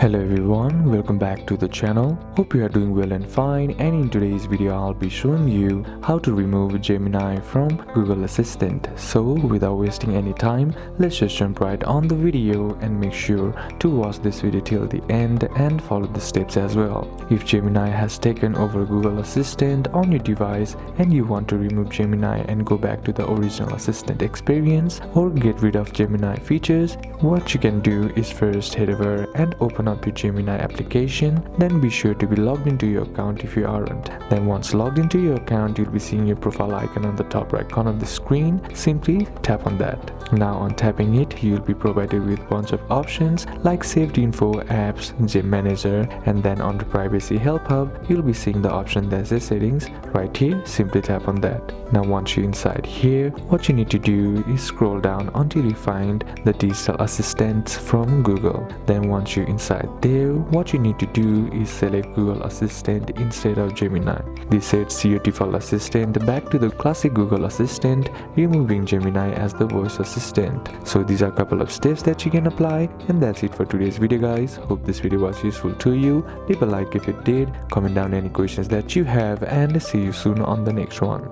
Hello everyone, welcome back to the channel. Hope you are doing well and fine, and in today's video I'll be showing you how to remove Gemini from Google Assistant. So without wasting any time, let's just jump right on the video and make sure to watch this video till the end and follow the steps as well. If Gemini has taken over Google Assistant on your device and you want to remove Gemini and go back to the original Assistant experience or get rid of Gemini features, what you can do is first head over and open up your Gemini application. Then be sure to be logged into your account if you aren't. Then once logged into your account, you'll be seeing your profile icon on the top right corner of the screen. Simply tap on that. Now on tapping it, you'll be provided with a bunch of options like safety info, apps, Gem Manager, and then on the privacy help hub, you'll be seeing the option that says settings. Right here, simply tap on that. Now once you're inside here, what you need to do is scroll down until you find the digital assistants from Google. Then once you're inside there, what you need to do is select Google Assistant instead of Gemini. This sets your default assistant back to the classic Google Assistant, removing Gemini as the voice assistant. So these are a couple of steps that you can apply, and that's it for today's video guys. Hope this video was useful to you. Leave a like if it did, comment down any questions that you have, and see you soon on the next one.